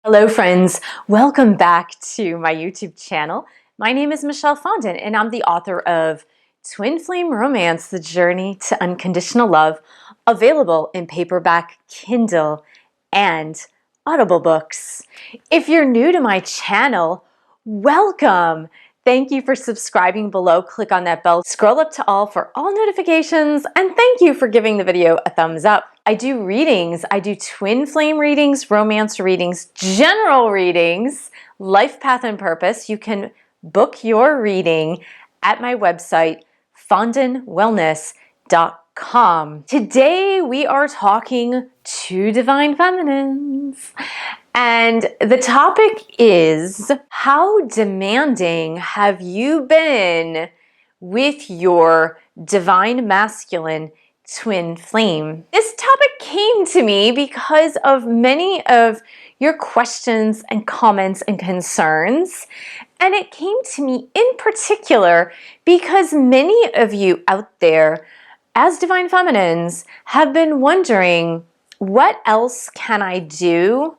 Hello friends, welcome back to my YouTube channel. My name is Michelle Fondin and I'm the author of Twin Flame Romance, The Journey to Unconditional Love, available in paperback, Kindle, and Audible books. If you're new to my channel, welcome! Thank you for subscribing below. Click on that bell, scroll up to all for all notifications, and thank you for giving the video a thumbs up. I do readings. I do twin flame readings, romance readings, general readings, life path and purpose. You can book your reading at my website, fondinwellness.com. Today we are talking to divine feminines. And the topic is, how demanding have you been with your divine masculine twin flame? This topic came to me because of many of your questions and comments and concerns. And it came to me in particular because many of you out there as divine feminines have been wondering, what else can I do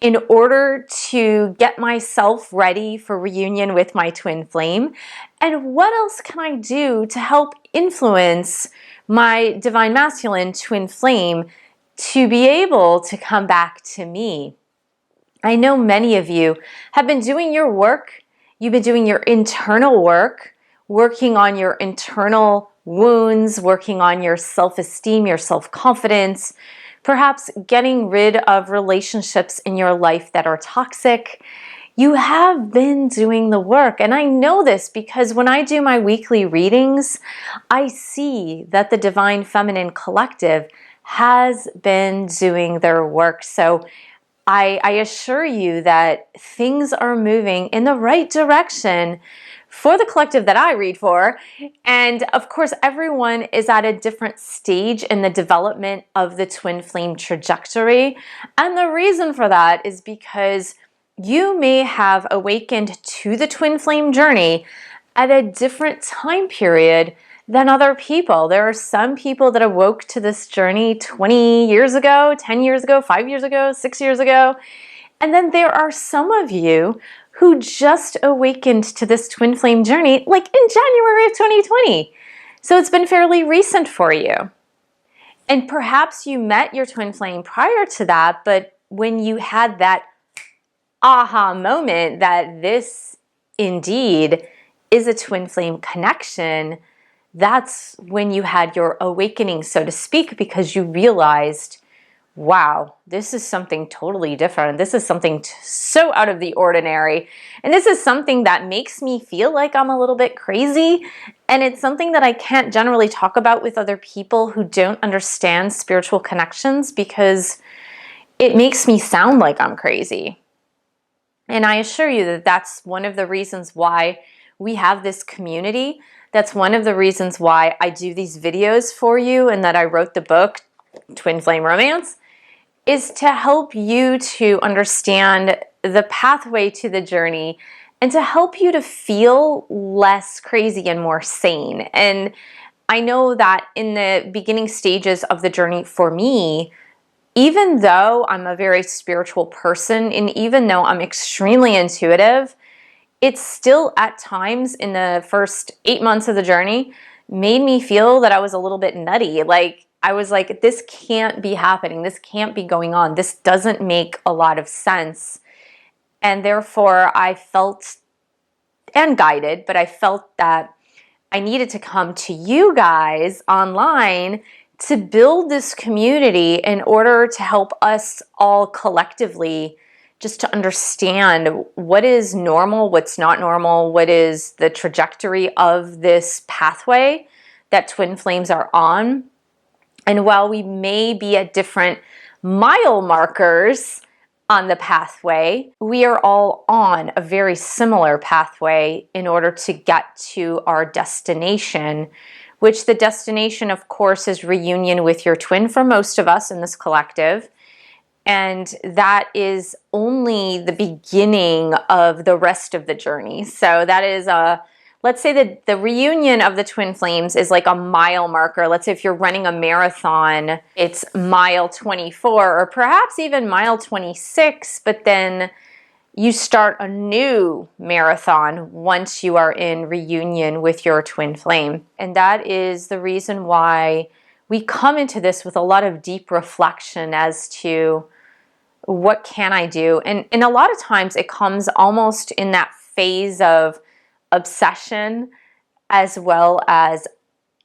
in order to get myself ready for reunion with my twin flame? And what else can I do to help influence my divine masculine twin flame to be able to come back to me? I know many of you have been doing your work. You've been doing your internal work, working on your internal wounds, working on your self-esteem, your self-confidence, perhaps getting rid of relationships in your life that are toxic. You have been doing the work. And I know this because when I do my weekly readings, I see that the Divine Feminine Collective has been doing their work. So I assure you that things are moving in the right direction for the collective that I read for. And of course, everyone is at a different stage in the development of the twin flame trajectory. And the reason for that is because you may have awakened to the twin flame journey at a different time period than other people. There are some people that awoke to this journey 20 years ago, 10 years ago, 5 years ago, 6 years ago. And then there are some of you who just awakened to this twin flame journey like in January of 2020. So it's been fairly recent for you. And perhaps you met your twin flame prior to that, but when you had that aha moment that this indeed is a twin flame connection, that's when you had your awakening, so to speak, because you realized, wow, this is something totally different. This is something so out of the ordinary. And this is something that makes me feel like I'm a little bit crazy. And it's something that I can't generally talk about with other people who don't understand spiritual connections because it makes me sound like I'm crazy. And I assure you that that's one of the reasons why we have this community. That's one of the reasons why I do these videos for you and that I wrote the book, Twin Flame Romance, is to help you to understand the pathway to the journey and to help you to feel less crazy and more sane. And I know that in the beginning stages of the journey for me, even though I'm a very spiritual person and even though I'm extremely intuitive, it's still at times in the first 8 months of the journey made me feel that I was a little bit nutty. Like I was like, this can't be happening. This can't be going on. This doesn't make a lot of sense. And therefore I felt, and guided, but I felt that I needed to come to you guys online to build this community in order to help us all collectively just to understand what is normal, what's not normal, what is the trajectory of this pathway that twin flames are on. And while we may be at different mile markers on the pathway, we are all on a very similar pathway in order to get to our destination, which the destination, of course, is reunion with your twin for most of us in this collective. And that is only the beginning of the rest of the journey. So that is let's say that the reunion of the twin flames is like a mile marker. Let's say if you're running a marathon, it's mile 24 or perhaps even mile 26, but then you start a new marathon once you are in reunion with your twin flame. And that is the reason why we come into this with a lot of deep reflection as to what can I do? And a lot of times it comes almost in that phase of obsession as well as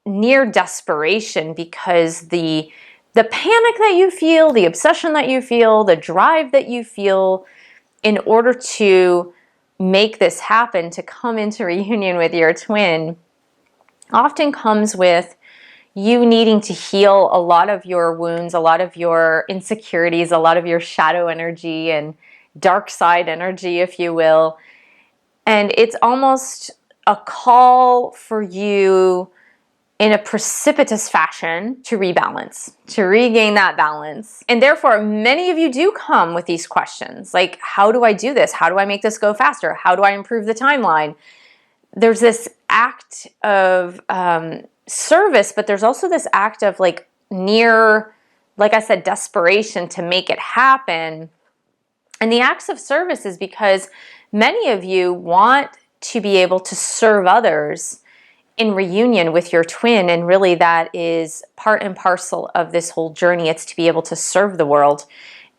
near desperation, because the panic that you feel, the obsession that you feel, the drive that you feel in order to make this happen, to come into reunion with your twin, often comes with you needing to heal a lot of your wounds, a lot of your insecurities, a lot of your shadow energy and dark side energy, if you will. And it's almost a call for you in a precipitous fashion to rebalance, to regain that balance. And therefore, many of you do come with these questions, like, how do I do this? How do I make this go faster? How do I improve the timeline? There's this act of service, but there's also this act of like near, like I said, desperation to make it happen. And the acts of service is because many of you want to be able to serve others in reunion with your twin, and really that is part and parcel of this whole journey. It's to be able to serve the world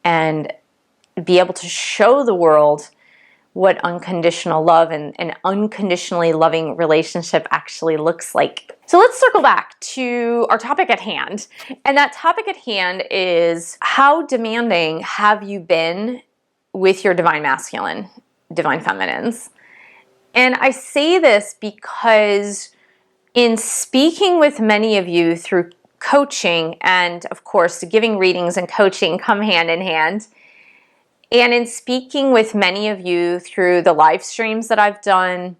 and be able to show the world what unconditional love and an unconditionally loving relationship actually looks like. So let's circle back to our topic at hand. And that topic at hand is, how demanding have you been with your divine masculine, divine feminines? And I say this because in speaking with many of you through coaching, and of course, giving readings and coaching come hand in hand, and in speaking with many of you through the live streams that I've done,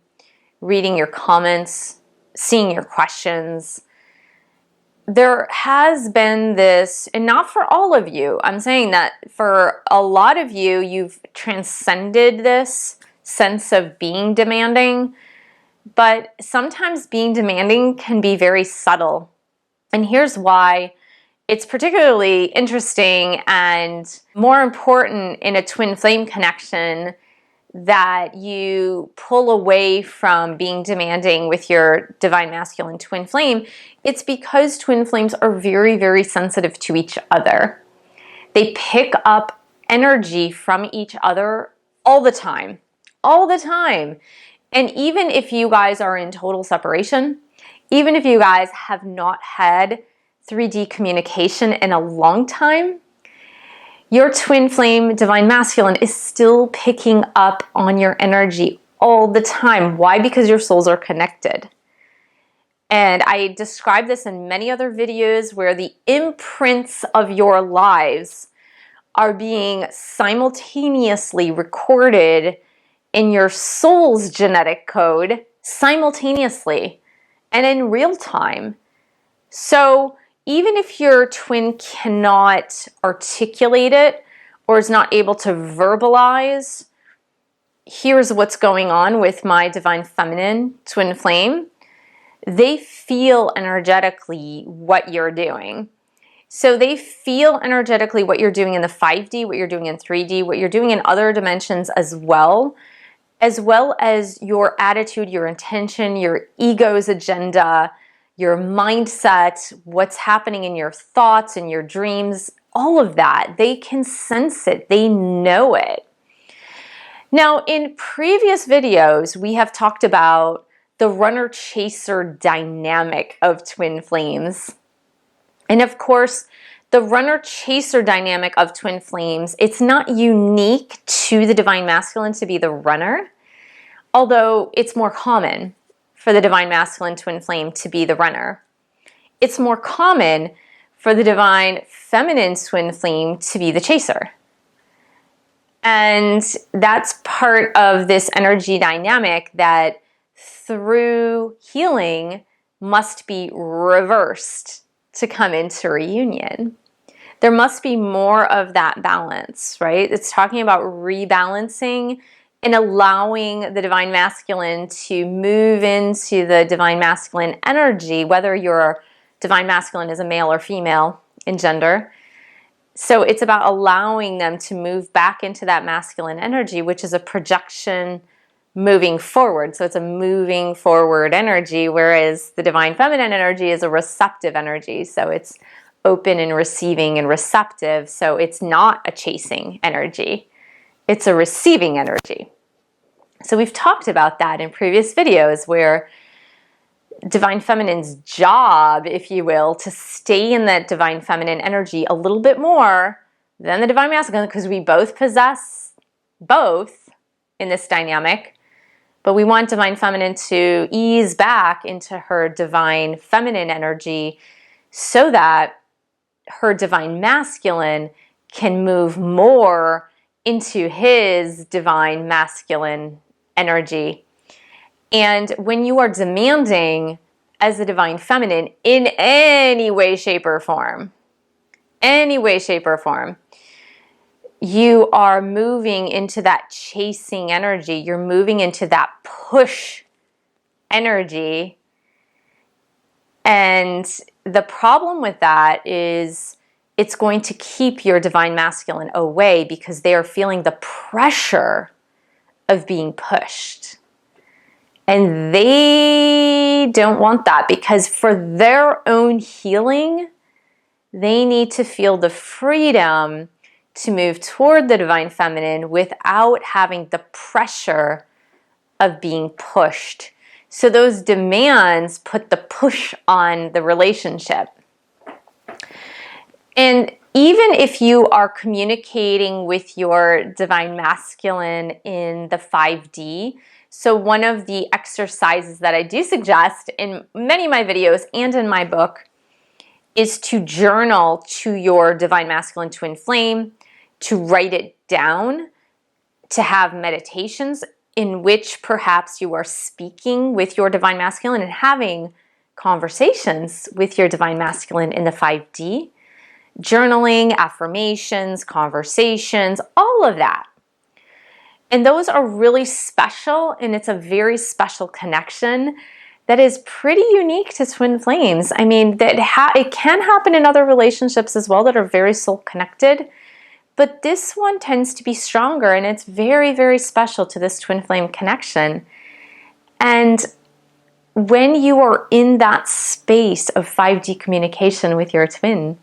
reading your comments, seeing your questions, there has been this, and not for all of you, I'm saying that for a lot of you, you've transcended this sense of being demanding, but sometimes being demanding can be very subtle. And here's why it's particularly interesting and more important in a twin flame connection that you pull away from being demanding with your divine masculine twin flame. It's because twin flames are very, very sensitive to each other. They pick up energy from each other all the time, all the time. And even if you guys are in total separation, even if you guys have not had 3D communication in a long time, your twin flame divine masculine is still picking up on your energy all the time. Why? Because your souls are connected. And I describe this in many other videos where the imprints of your lives are being simultaneously recorded in your soul's genetic code simultaneously and in real time. So even if your twin cannot articulate it or is not able to verbalize, here's what's going on with my divine feminine twin flame, they feel energetically what you're doing. So they feel energetically what you're doing in the 5D, what you're doing in 3D, what you're doing in other dimensions as well as your attitude, your intention, your ego's agenda, your mindset, what's happening in your thoughts and your dreams, all of that. They can sense it. They know it. Now, in previous videos, we have talked about the runner-chaser dynamic of twin flames. And of course, the runner-chaser dynamic of twin flames, it's not unique to the divine masculine to be the runner, although it's more common for the divine masculine twin flame to be the runner. It's more common for the divine feminine twin flame to be the chaser. And that's part of this energy dynamic that through healing must be reversed to come into reunion. There must be more of that balance, right? It's talking about rebalancing and allowing the divine masculine to move into the divine masculine energy, whether your divine masculine is a male or female in gender. So it's about allowing them to move back into that masculine energy, which is a projection moving forward. So it's a moving forward energy, whereas the divine feminine energy is a receptive energy. So it's open and receiving and receptive. So it's not a chasing energy. It's a receiving energy. So we've talked about that in previous videos, where divine feminine's job, if you will, to stay in that divine feminine energy a little bit more than the divine masculine, because we both possess both in this dynamic, but we want divine feminine to ease back into her divine feminine energy so that her divine masculine can move more into his divine masculine energy. And when you are demanding as the divine feminine in any way, shape, or form, you are moving into that chasing energy. You're moving into that push energy. And the problem with that is it's going to keep your divine masculine away, because they are feeling the pressure of being pushed. And they don't want that, because for their own healing, they need to feel the freedom to move toward the divine feminine without having the pressure of being pushed. So those demands put the push on the relationship. And even if you are communicating with your divine masculine in the 5D, so one of the exercises that I do suggest in many of my videos and in my book is to journal to your divine masculine twin flame, to write it down, to have meditations in which perhaps you are speaking with your divine masculine and having conversations with your divine masculine in the 5D. Journaling, affirmations, conversations, all of that. And those are really special, and it's a very special connection that is pretty unique to twin flames. I mean, it can happen in other relationships as well that are very soul connected, but this one tends to be stronger, and it's very, very special to this twin flame connection. And when you are in that space of 5D communication with your twin,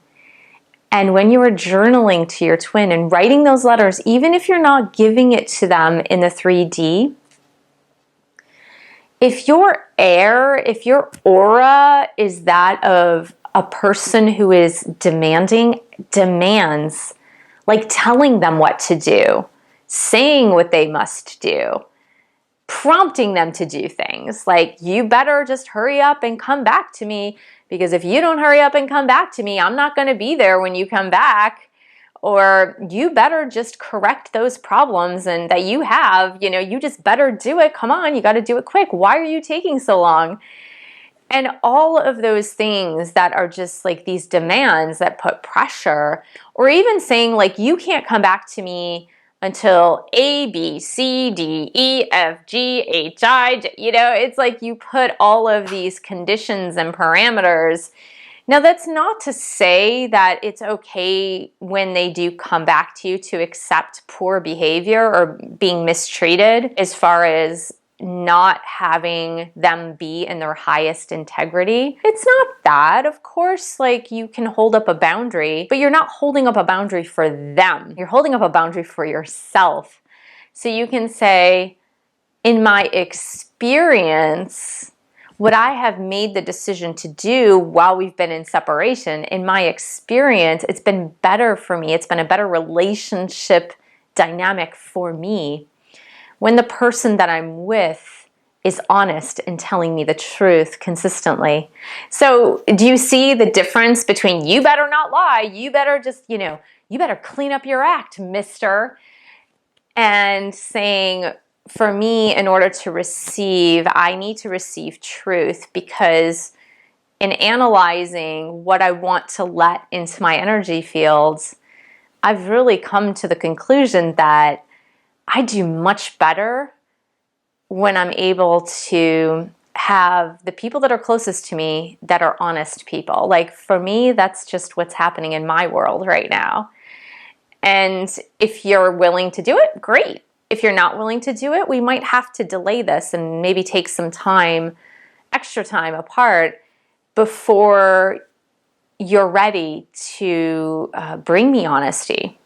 and when you are journaling to your twin and writing those letters, even if you're not giving it to them in the 3D, if your aura is that of a person who is demands, like telling them what to do, saying what they must do, prompting them to do things, like, you better just hurry up and come back to me, because if you don't hurry up and come back to me, I'm not going to be there when you come back. Or you better just correct those problems and that you have, you just better do it. Come on, you got to do it quick. Why are you taking so long? And all of those things that are just like these demands that put pressure, or even saying like, you can't come back to me until A, B, C, D, E, F, G, H, I, it's like you put all of these conditions and parameters. Now, that's not to say that it's okay when they do come back to you to accept poor behavior or being mistreated, as far as not having them be in their highest integrity. It's not that, of course, like you can hold up a boundary, but you're not holding up a boundary for them. You're holding up a boundary for yourself. So you can say, in my experience, what I have made the decision to do while we've been in separation, in my experience, it's been better for me. It's been a better relationship dynamic for me when the person that I'm with is honest and telling me the truth consistently. So do you see the difference between you better not lie, you better just, you better clean up your act, mister, and saying, for me, in order to receive, I need to receive truth, because in analyzing what I want to let into my energy fields, I've really come to the conclusion that I do much better when I'm able to have the people that are closest to me that are honest people. Like for me, that's just what's happening in my world right now. And if you're willing to do it, great. If you're not willing to do it, we might have to delay this and maybe take some time, extra time apart before you're ready to bring me honesty.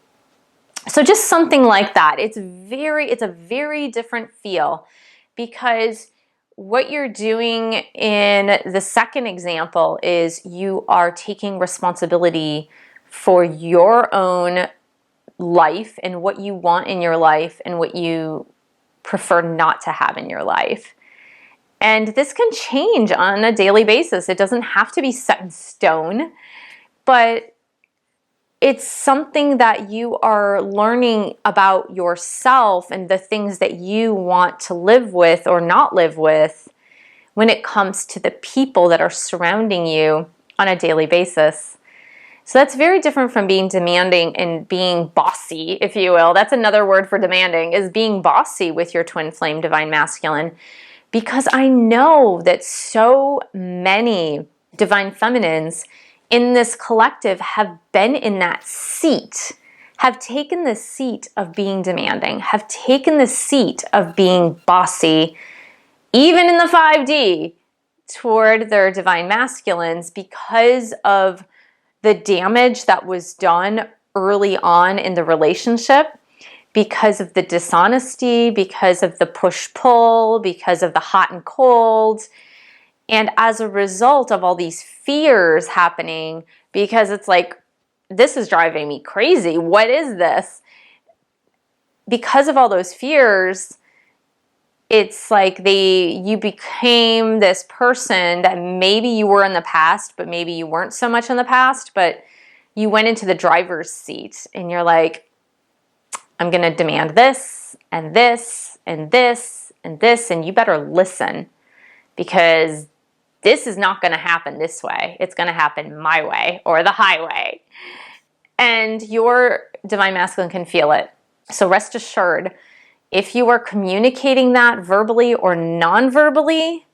So just something like that. It's a very different feel, because what you're doing in the second example is you are taking responsibility for your own life and what you want in your life and what you prefer not to have in your life. And this can change on a daily basis. It doesn't have to be set in stone, but it's something that you are learning about yourself and the things that you want to live with or not live with when it comes to the people that are surrounding you on a daily basis. So that's very different from being demanding and being bossy, if you will. That's another word for demanding, is being bossy with your twin flame divine masculine. Because I know that so many divine feminines in this collective have been in that seat, have taken the seat of being demanding, have taken the seat of being bossy, even in the 5D, toward their divine masculines because of the damage that was done early on in the relationship, because of the dishonesty, because of the push-pull, because of the hot and cold. And as a result of all these fears happening, because it's like, this is driving me crazy. What is this? Because of all those fears, it's like you became this person that maybe you were in the past, but maybe you weren't so much in the past, but you went into the driver's seat and you're like, I'm going to demand this and this and this and this, and you better listen, because this is not going to happen this way. It's going to happen my way or the highway. And your divine masculine can feel it. So rest assured, if you are communicating that verbally or non-verbally,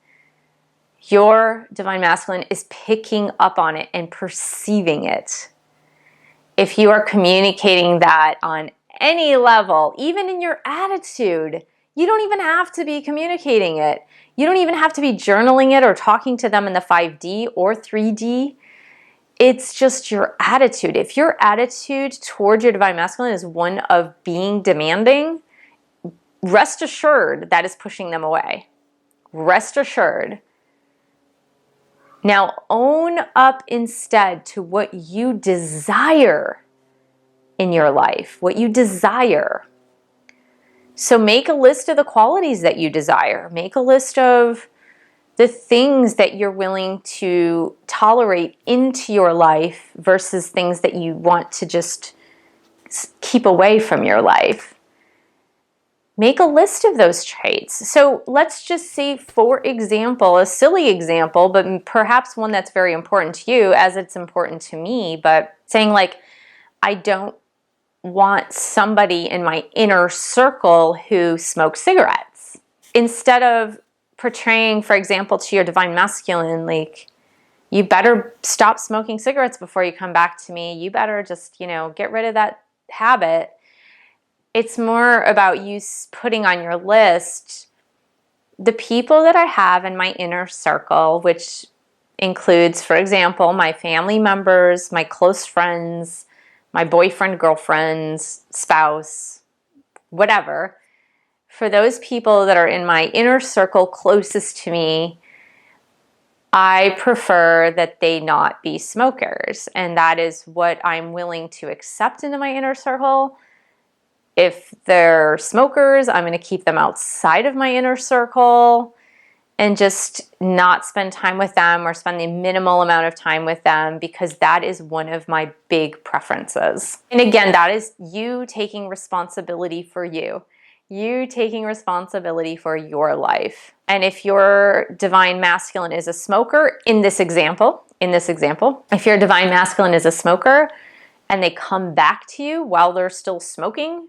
your divine masculine is picking up on it and perceiving it. If you are communicating that on any level, even in your attitude, you don't even have to be communicating it. You don't even have to be journaling it or talking to them in the 5D or 3D. It's just your attitude. If your attitude toward your divine masculine is one of being demanding, rest assured that is pushing them away. Rest assured. Now own up instead to what you desire in your life, what you desire. So make a list of the qualities that you desire. Make a list of the things that you're willing to tolerate into your life versus things that you want to just keep away from your life. Make a list of those traits. So let's just say, for example, a silly example, but perhaps one that's very important to you as it's important to me, but saying like, I don't want somebody in my inner circle who smokes cigarettes. Instead of portraying, for example, to your divine masculine, like, you better stop smoking cigarettes before you come back to me. You better just, get rid of that habit. It's more about you putting on your list the people that I have in my inner circle, which includes, for example, my family members, my close friends, my boyfriend, girlfriend, spouse, whatever. For those people that are in my inner circle closest to me, I prefer that they not be smokers. And that is what I'm willing to accept into my inner circle. If they're smokers, I'm going to keep them outside of my inner circle and just not spend time with them or spend the minimal amount of time with them, because that is one of my big preferences. And again, that is you taking responsibility for you. You taking responsibility for your life. And if your divine masculine is a smoker, in this example, if your divine masculine is a smoker and they come back to you while they're still smoking,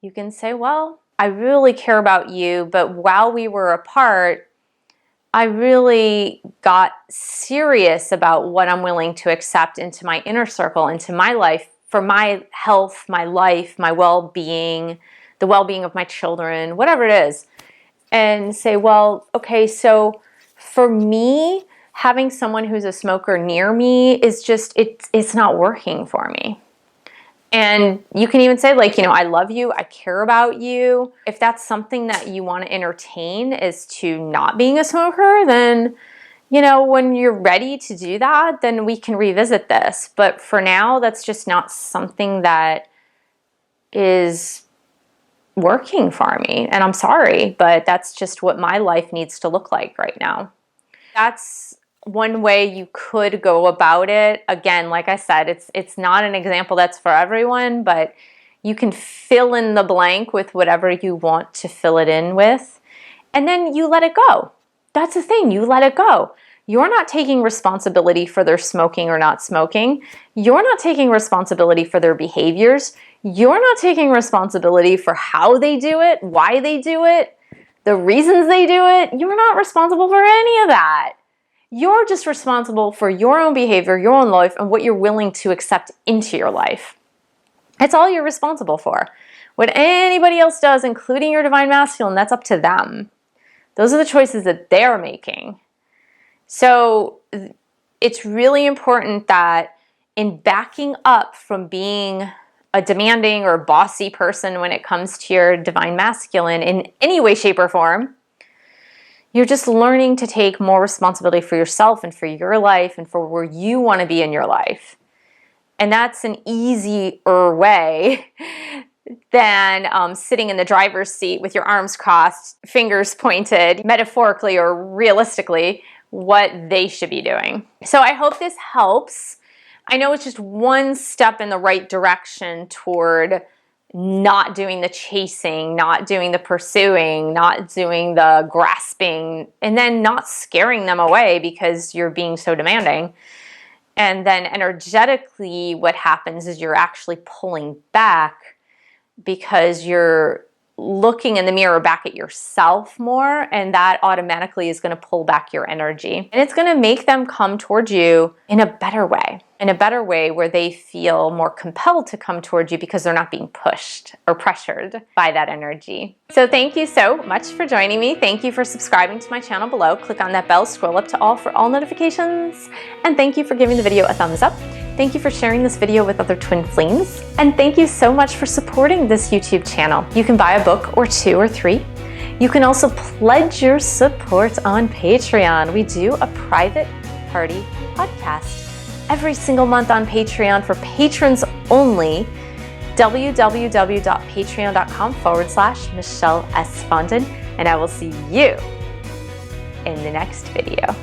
You can say, well, I really care about you, but while we were apart, I really got serious about what I'm willing to accept into my inner circle, into my life, for my health, my life, my well-being, the well-being of my children, whatever it is. And say, well, okay, so for me, having someone who's a smoker near me is just, it's not working for me. And you can even say, like, I love you, I care about you. If that's something that you want to entertain, is to not being a smoker, then, when you're ready to do that, then we can revisit this. But for now, that's just not something that is working for me. And I'm sorry, but that's just what my life needs to look like right now. That's one way you could go about it. Again, like I said, it's not an example that's for everyone, but you can fill in the blank with whatever you want to fill it in with, and then you let it go. That's the thing, you let it go. You're not taking responsibility for their smoking or not smoking. You're not taking responsibility for their behaviors. You're not taking responsibility for how they do it, why they do it, the reasons they do it. You're not responsible for any of that. You're just responsible for your own behavior, your own life, and what you're willing to accept into your life. That's all you're responsible for. What anybody else does, including your divine masculine, that's up to them. Those are the choices that they're making. So it's really important that in backing up from being a demanding or bossy person when it comes to your divine masculine in any way, shape, or form, you're just learning to take more responsibility for yourself and for your life and for where you want to be in your life. And that's an easier way than sitting in the driver's seat with your arms crossed, fingers pointed, metaphorically or realistically, what they should be doing. So I hope this helps. I know it's just one step in the right direction toward not doing the chasing, not doing the pursuing, not doing the grasping, and then not scaring them away because you're being so demanding. And then energetically, what happens is you're actually pulling back because you're looking in the mirror back at yourself more, and that automatically is going to pull back your energy. And it's going to make them come towards you in a better way where they feel more compelled to come towards you because they're not being pushed or pressured by that energy. So thank you so much for joining me. Thank you for subscribing to my channel below. Click on that bell, scroll up to all for all notifications. And thank you for giving the video a thumbs up. Thank you for sharing this video with other twin flames. And thank you so much for supporting this YouTube channel. You can buy a book or 2 or 3. You can also pledge your support on Patreon. We do a private party podcast every single month on Patreon for patrons only. www.patreon.com/Michelle S. Fondin. And I will see you in the next video.